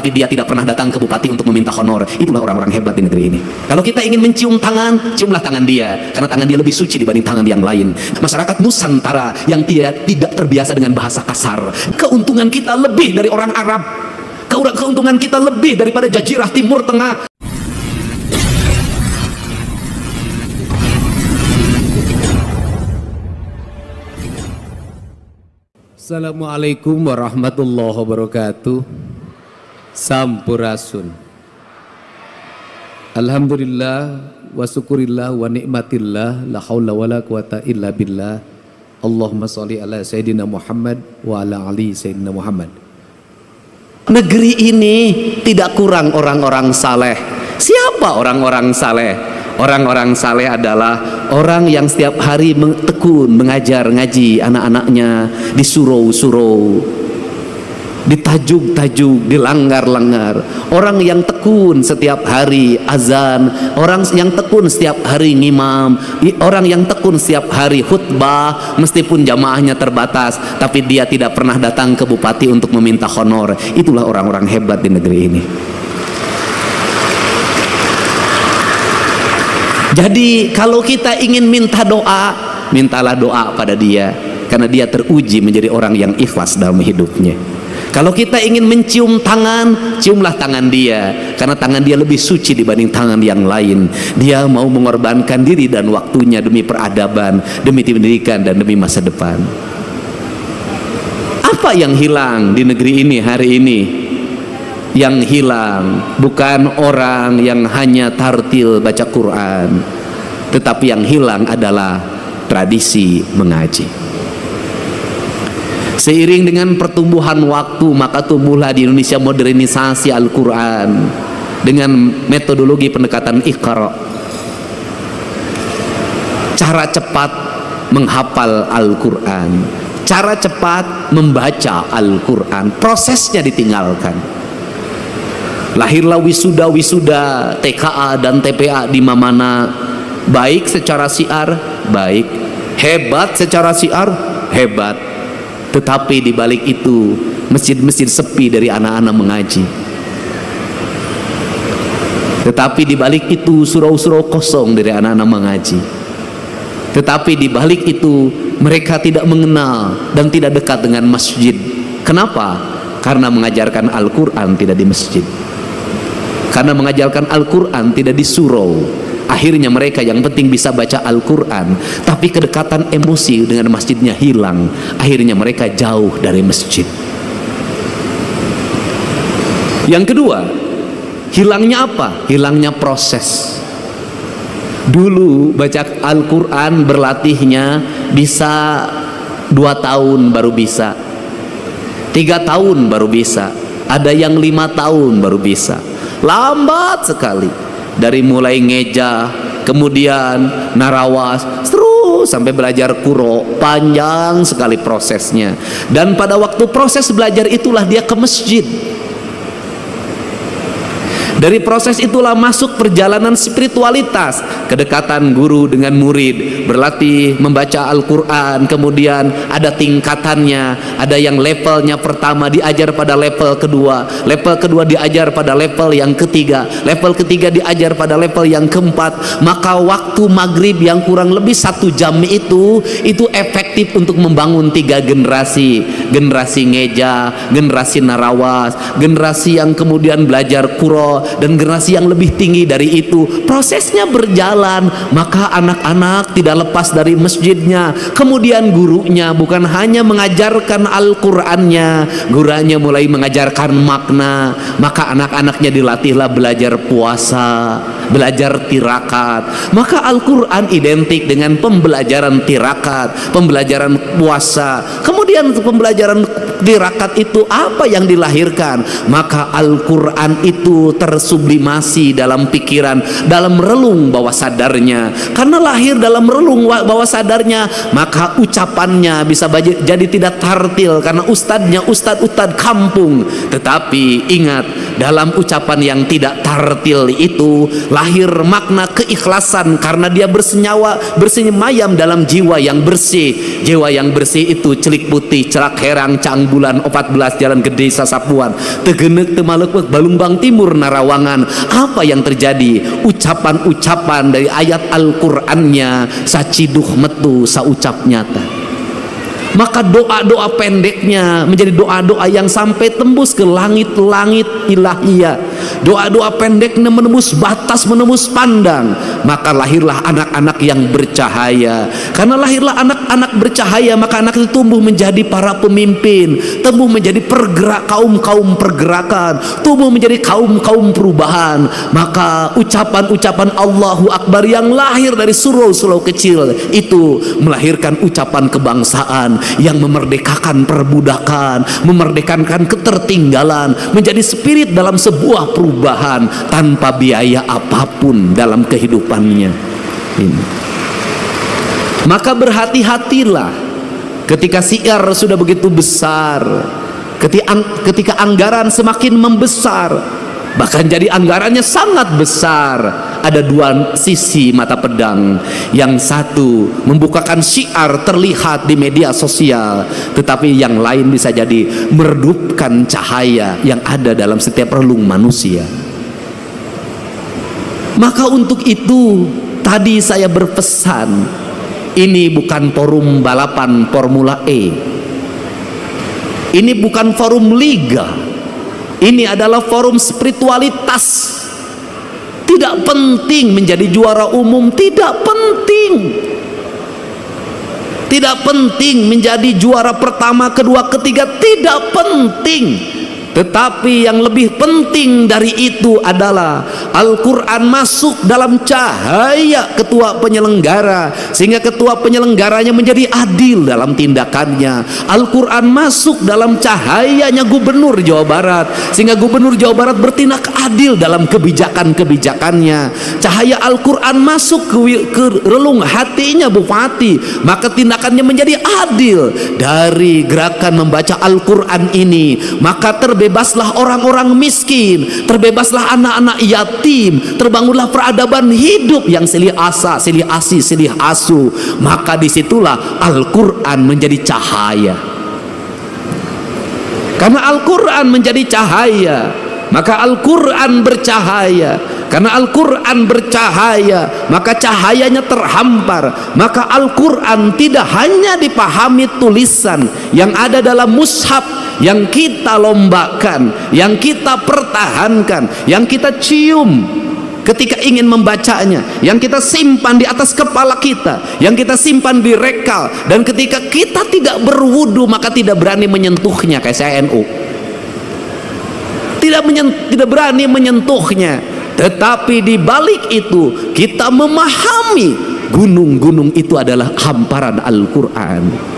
tapi dia tidak pernah datang ke bupati untuk meminta honor. Itulah orang-orang hebat di negeri ini. Kalau kita ingin mencium tangan, ciumlah tangan dia, karena tangan dia lebih suci dibanding tangan yang lain. Masyarakat Nusantara yang tidak terbiasa dengan bahasa kasar, keuntungan kita lebih dari orang Arab, keuntungan kita lebih daripada Jazirah Timur Tengah. Assalamualaikum warahmatullahi wabarakatuh. Sampurasun. Alhamdulillah wa syukurillah wa nikmatillah, la haula wala quwata illa billah. Allahumma sholli ala sayyidina Muhammad wa ala ali sayyidina Muhammad. Negeri ini tidak kurang orang-orang saleh. Siapa orang-orang saleh? Orang-orang saleh adalah orang yang setiap hari tekun mengajar ngaji anak-anaknya di surau-surau, ditajuk-tajuk, dilanggar-langgar. Orang yang tekun setiap hari azan, orang yang tekun setiap hari ngimam, orang yang tekun setiap hari khutbah meskipun jamaahnya terbatas, tapi dia tidak pernah datang ke bupati untuk meminta honor. Itulah orang-orang hebat di negeri ini. Jadi kalau kita ingin minta doa, mintalah doa pada dia, karena dia teruji menjadi orang yang ikhlas dalam hidupnya. Kalau kita ingin mencium tangan, ciumlah tangan dia, karena tangan dia lebih suci dibanding tangan yang lain. Dia mau mengorbankan diri dan waktunya demi peradaban, demi pendidikan, dan demi masa depan. Apa yang hilang di negeri ini hari ini? Yang hilang bukan orang yang hanya tartil baca Quran, tetapi yang hilang adalah tradisi mengaji. Seiring dengan pertumbuhan waktu, maka tumbuhlah di Indonesia modernisasi Al-Quran dengan metodologi pendekatan Iqra. Cara cepat menghafal Al-Quran, cara cepat membaca Al-Quran, prosesnya ditinggalkan. Lahirlah wisuda-wisuda TKA dan TPA di mana baik secara syiar, baik, hebat secara syiar, hebat. Tetapi di balik itu masjid-masjid sepi dari anak-anak mengaji. Tetapi di balik itu surau-surau kosong dari anak-anak mengaji. Tetapi di balik itu mereka tidak mengenal dan tidak dekat dengan masjid. Kenapa? Karena mengajarkan Al-Quran tidak di masjid. Karena mengajarkan Al-Quran tidak di surau. Akhirnya mereka yang penting bisa baca Al-Quran, tapi kedekatan emosi dengan masjidnya hilang. Akhirnya mereka jauh dari masjid. Yang kedua, hilangnya apa? Hilangnya proses. Dulu baca Al-Quran berlatihnya bisa 2 tahun baru bisa, 3 tahun baru bisa, ada yang 5 tahun baru bisa. Lambat sekali. Dari mulai ngeja, kemudian narawas, terus sampai belajar kuro, panjang sekali prosesnya. Dan pada waktu proses belajar itulah dia ke masjid. Dari proses itulah masuk perjalanan spiritualitas, kedekatan guru dengan murid, berlatih membaca Al-Quran, kemudian ada tingkatannya, ada yang levelnya pertama diajar pada level kedua diajar pada level yang ketiga, level ketiga diajar pada level yang keempat. Maka waktu maghrib yang kurang lebih 1 jam itu efektif untuk membangun 3 generasi, generasi ngeja, generasi narawas, generasi yang kemudian belajar kuro, dan generasi yang lebih tinggi dari itu. Prosesnya berjalan, maka anak-anak tidak lepas dari masjidnya. Kemudian gurunya bukan hanya mengajarkan Al-Qur'annya, gurunya mulai mengajarkan makna. Maka anak-anaknya dilatihlah belajar puasa, belajar tirakat. Maka Al-Qur'an identik dengan pembelajaran tirakat, pembelajaran puasa. Kemudian pembelajaran tirakat itu apa yang dilahirkan? Maka Al-Qur'an itu tersublimasi dalam pikiran, dalam relung bawah sadarnya. Karena lahir dalam relung bawah sadarnya, maka ucapannya bisa jadi tidak tartil karena ustadznya ustadz kampung. Tetapi ingat, dalam ucapan yang tidak tartil itu lahir makna keikhlasan, karena dia bersemayam dalam jiwa yang bersih. Jiwa yang bersih itu celik putih, celak herang, cang bulan, 14 jalan gede sasapuan, tegenek temalek balumbang timur narawangan. Apa yang terjadi? Ucapan-ucapan dari ayat Al-Qur'annya saciduh metu saucap nyata. Maka doa-doa pendeknya menjadi doa-doa yang sampai tembus ke langit-langit ilahiyah. Doa-doa pendeknya menembus batas, menembus pandang. Maka lahirlah anak-anak yang bercahaya. Karena lahirlah anak-anak bercahaya, maka anak itu tumbuh menjadi para pemimpin, tumbuh menjadi kaum-kaum pergerakan, tumbuh menjadi kaum-kaum perubahan. Maka ucapan-ucapan Allahu Akbar yang lahir dari surau-surau kecil itu melahirkan ucapan kebangsaan yang memerdekakan perbudakan, memerdekakan ketertinggalan, menjadi spirit dalam sebuah perubahan tanpa biaya apapun dalam kehidupannya ini. Maka berhati-hatilah ketika syiar sudah begitu besar, ketika anggaran semakin membesar, bahkan jadi anggarannya sangat besar. Ada dua sisi mata pedang. Yang satu membukakan syiar terlihat di media sosial, tetapi yang lain bisa jadi meredupkan cahaya yang ada dalam setiap relung manusia. Maka untuk itu tadi saya berpesan, ini bukan forum balapan Formula E, ini bukan forum liga, ini adalah forum spiritualitas. Tidak penting menjadi juara umum, tidak penting. Tidak penting menjadi juara pertama, kedua, ketiga, tidak penting. Tetapi yang lebih penting dari itu adalah Al-Quran masuk dalam cahaya ketua penyelenggara, sehingga ketua penyelenggaranya menjadi adil dalam tindakannya. Al-Quran masuk dalam cahayanya Gubernur Jawa Barat, sehingga Gubernur Jawa Barat bertindak adil dalam kebijakan-kebijakannya. Cahaya Al-Quran masuk ke relung hatinya Bupati, maka tindakannya menjadi adil. Dari gerakan membaca Al-Quran ini, maka terbebaslah orang-orang miskin, terbebaslah anak-anak yatim, terbangunlah peradaban hidup yang silih asa, silih asi, silih asu. Maka disitulah Al-Quran menjadi cahaya. Karena Al-Quran menjadi cahaya, maka Al-Quran bercahaya. Karena Al-Quran bercahaya, maka cahayanya terhampar. Maka Al-Quran tidak hanya dipahami tulisan yang ada dalam mushaf, yang kita lombakan, yang kita pertahankan, yang kita cium ketika ingin membacanya, yang kita simpan di atas kepala kita, yang kita simpan di rekal, dan ketika kita tidak berwudu maka tidak berani menyentuhnya. Kayak saya NU, tidak berani menyentuhnya. Tetapi di balik itu kita memahami gunung-gunung itu adalah hamparan Al-Quran.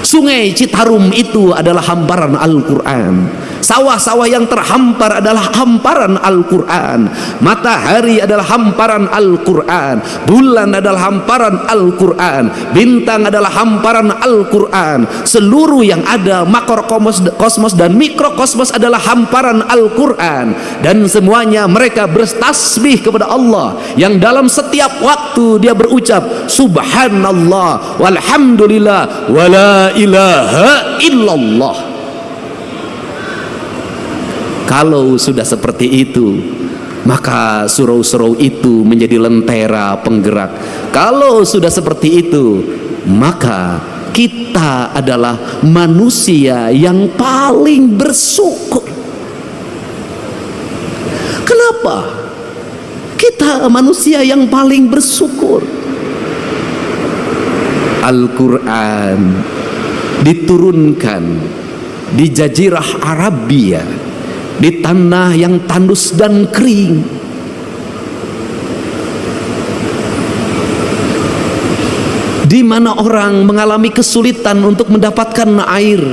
Sungai Citarum itu adalah hamparan Al-Quran. Sawah-sawah yang terhampar adalah hamparan Al-Quran. Matahari adalah hamparan Al-Quran. Bulan adalah hamparan Al-Quran. Bintang adalah hamparan Al-Quran. Seluruh yang ada, makrokosmos dan mikrokosmos adalah hamparan Al-Quran. Dan semuanya mereka bertasbih kepada Allah, yang dalam setiap waktu dia berucap Subhanallah walhamdulillah wala ilaha illallah. Kalau sudah seperti itu, maka surau-surau itu menjadi lentera penggerak. Kalau sudah seperti itu, maka kita adalah manusia yang paling bersyukur. Kenapa? Kita manusia yang paling bersyukur. Al-Quran diturunkan di Jazirah Arabia, di tanah yang tandus dan kering. Di mana orang mengalami kesulitan untuk mendapatkan air.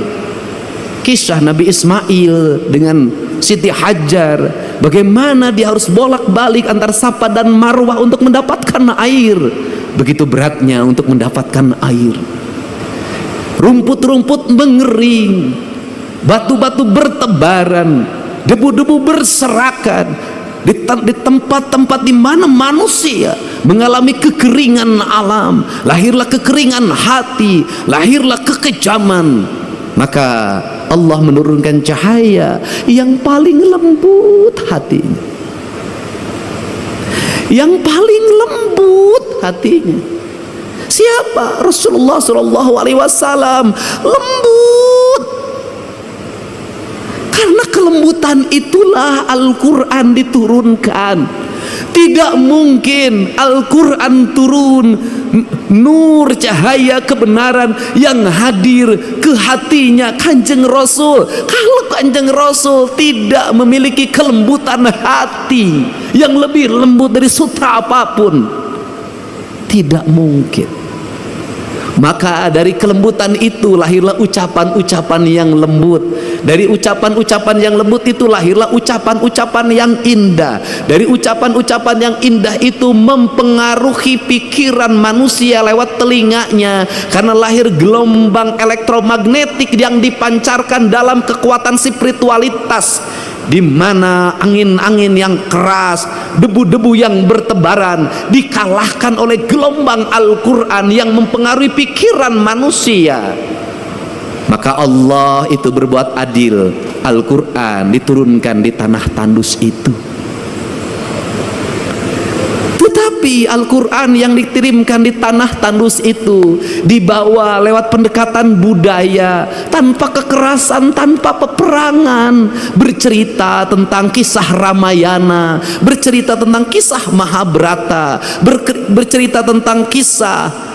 Kisah Nabi Ismail dengan Siti Hajar, bagaimana dia harus bolak-balik antar Safa dan Marwah untuk mendapatkan air. Begitu beratnya untuk mendapatkan air. Rumput-rumput mengering, batu-batu bertebaran. debu-debu berserakan di tempat-tempat di mana manusia mengalami kekeringan alam, lahirlah kekeringan hati, lahirlah kekejaman. Maka Allah menurunkan cahaya yang paling lembut hatinya, yang paling lembut hatinya. Siapa? Rasulullah Shallallahu Alaihi Wasallam. Lembut. Karena kelembutan itulah Al-Quran diturunkan. Tidak mungkin Al-Quran turun, nur cahaya kebenaran yang hadir ke hatinya Kanjeng Rasul, kalau Kanjeng Rasul tidak memiliki kelembutan hati yang lebih lembut dari sutra apapun. Tidak mungkin. Maka dari kelembutan itu lahirlah ucapan-ucapan yang lembut. Dari ucapan-ucapan yang lembut itu lahirlah ucapan-ucapan yang indah. Dari ucapan-ucapan yang indah itu mempengaruhi pikiran manusia lewat telinganya, karena lahir gelombang elektromagnetik yang dipancarkan dalam kekuatan spiritualitas, di mana angin-angin yang keras, debu-debu yang bertebaran dikalahkan oleh gelombang Al-Quran yang mempengaruhi pikiran manusia. Maka Allah itu berbuat adil. Al-Quran diturunkan di tanah tandus itu. Tetapi Al-Quran yang dikirimkan di tanah tandus itu dibawa lewat pendekatan budaya, tanpa kekerasan, tanpa peperangan, bercerita tentang kisah Ramayana, bercerita tentang kisah Mahabharata, bercerita tentang kisah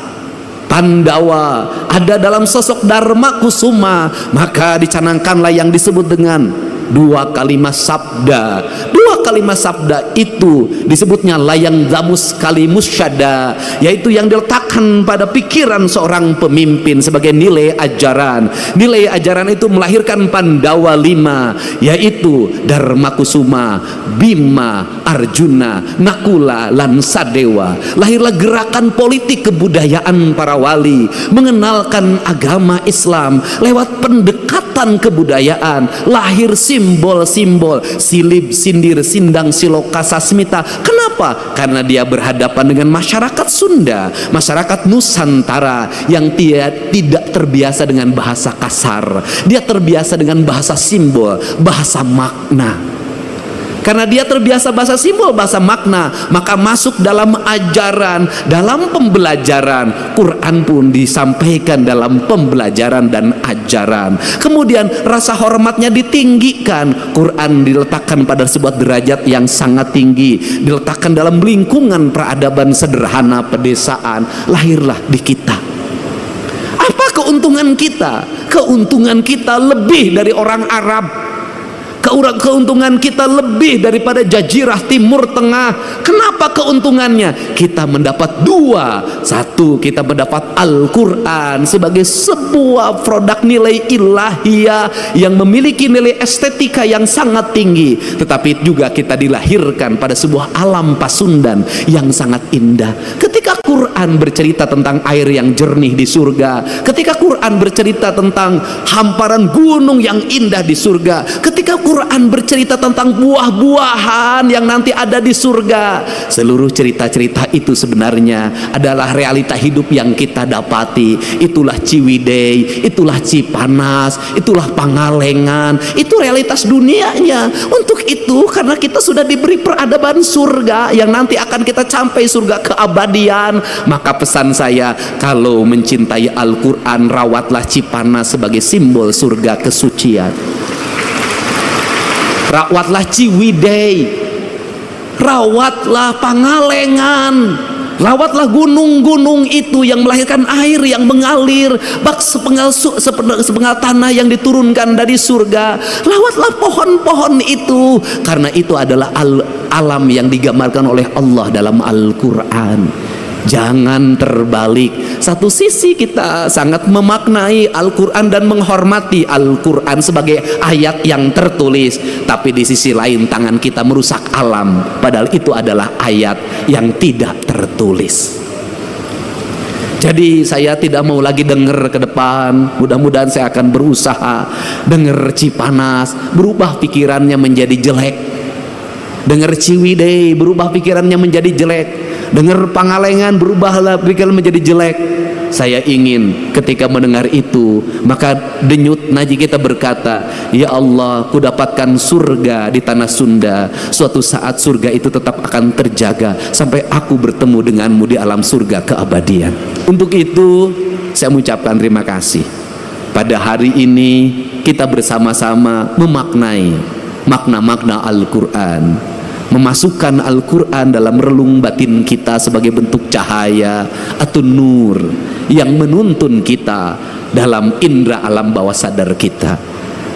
Pandawa, ada dalam sosok Dharma Kusuma. Maka dicanangkanlah yang disebut dengan dua kalimat sabda. Dua kalimat sabda itu disebutnya layang damus kalimus syada, yaitu yang diletakkan pada pikiran seorang pemimpin sebagai nilai ajaran. Nilai ajaran itu melahirkan Pandawa 5, yaitu Dharma Kusuma, Bima, Arjuna, Nakula, lan Sadewa. Lahirlah gerakan politik kebudayaan para wali, mengenalkan agama Islam lewat pendekatan kebudayaan. Lahir simbol-simbol silib, sindir, sindang, siloka, sasmita. Kenapa? Karena dia berhadapan dengan masyarakat Sunda, masyarakat Nusantara yang tidak terbiasa dengan bahasa kasar. Dia terbiasa dengan bahasa simbol, bahasa makna. Karena dia terbiasa bahasa simbol, bahasa makna, maka masuk dalam ajaran, dalam pembelajaran. Quran pun disampaikan dalam pembelajaran dan ajaran. Kemudian rasa hormatnya ditinggikan. Quran diletakkan pada sebuah derajat yang sangat tinggi, diletakkan dalam lingkungan peradaban sederhana pedesaan. Lahirlah di kita. Apa keuntungan kita? Keuntungan kita lebih dari orang Arab. Keuntungan kita lebih daripada jazirah Timur Tengah. Kenapa keuntungannya? Kita mendapat dua. Satu, kita mendapat Al-Quran sebagai sebuah produk nilai ilahiyah yang memiliki nilai estetika yang sangat tinggi. Tetapi juga kita dilahirkan pada sebuah alam pasundan yang sangat indah. Ketika Quran bercerita tentang air yang jernih di surga, ketika Quran bercerita tentang hamparan gunung yang indah di surga, ketika Quran bercerita tentang buah-buahan yang nanti ada di surga, seluruh cerita-cerita itu sebenarnya adalah realita hidup yang kita dapati. Itulah Ciwidey, itulah Cipanas, itulah Pangalengan, itu realitas dunianya. Untuk itu, karena kita sudah diberi peradaban surga yang nanti akan kita sampai surga keabadian, maka pesan saya, kalau mencintai Al-Quran, rawatlah Cipanas sebagai simbol surga kesucian. Rawatlah Ciwidey, rawatlah Pangalengan, rawatlah gunung-gunung itu yang melahirkan air yang mengalir, bak sepenggal tanah yang diturunkan dari surga. Rawatlah pohon-pohon itu, karena itu adalah alam yang digambarkan oleh Allah dalam Al-Quran. Jangan terbalik. Satu sisi kita sangat memaknai Al-Quran dan menghormati Al-Quran sebagai ayat yang tertulis, tapi di sisi lain tangan kita merusak alam, padahal itu adalah ayat yang tidak tertulis. Jadi saya tidak mau lagi dengar ke depan. Mudah-mudahan saya akan berusaha dengar Cipanas, berubah pikirannya menjadi jelek. Dengar Ciwidey, berubah pikirannya menjadi jelek. Dengar Pangalengan, berubahlah pikiran menjadi jelek. Saya ingin ketika mendengar itu, maka denyut nadi kita berkata, ya Allah, ku dapatkan surga di tanah Sunda. Suatu saat surga itu tetap akan terjaga sampai aku bertemu denganmu di alam surga keabadian. Untuk itu saya mengucapkan terima kasih. Pada hari ini kita bersama-sama memaknai makna-makna Al-Quran, memasukkan Al-Quran dalam relung batin kita sebagai bentuk cahaya atau nur yang menuntun kita dalam indera alam bawah sadar kita.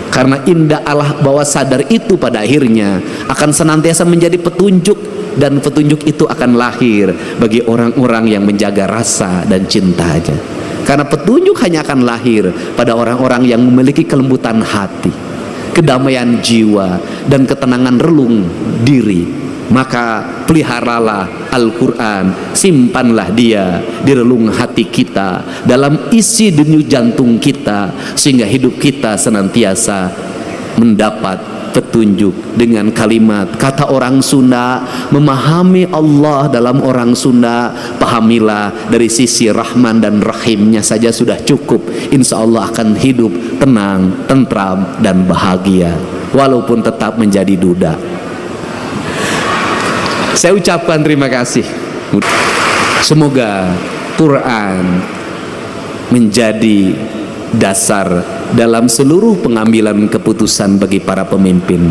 Karena indera alam bawah sadar itu pada akhirnya akan senantiasa menjadi petunjuk, dan petunjuk itu akan lahir bagi orang-orang yang menjaga rasa dan cintanya. Karena petunjuk hanya akan lahir pada orang-orang yang memiliki kelembutan hati, kedamaian jiwa, dan ketenangan relung diri. Maka peliharalah Al-Quran, simpanlah dia di relung hati kita, dalam isi denyut jantung kita, sehingga hidup kita senantiasa mendapat petunjuk. Dengan kalimat kata orang Sunda, memahami Allah dalam orang Sunda, pahamilah dari sisi Rahman dan Rahimnya saja sudah cukup. Insya Allah akan hidup tenang, tentram, dan bahagia, walaupun tetap menjadi duda. Saya ucapkan terima kasih. Semoga Quran menjadi dasar dalam seluruh pengambilan keputusan bagi para pemimpin.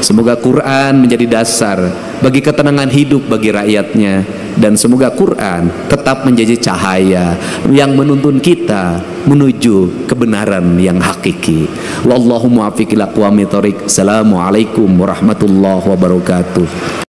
Semoga Quran menjadi dasar bagi ketenangan hidup bagi rakyatnya, dan semoga Quran tetap menjadi cahaya yang menuntun kita menuju kebenaran yang hakiki. Wallahu muwaffiq ila aqwamit thoriq. Assalamualaikum warahmatullahi wabarakatuh.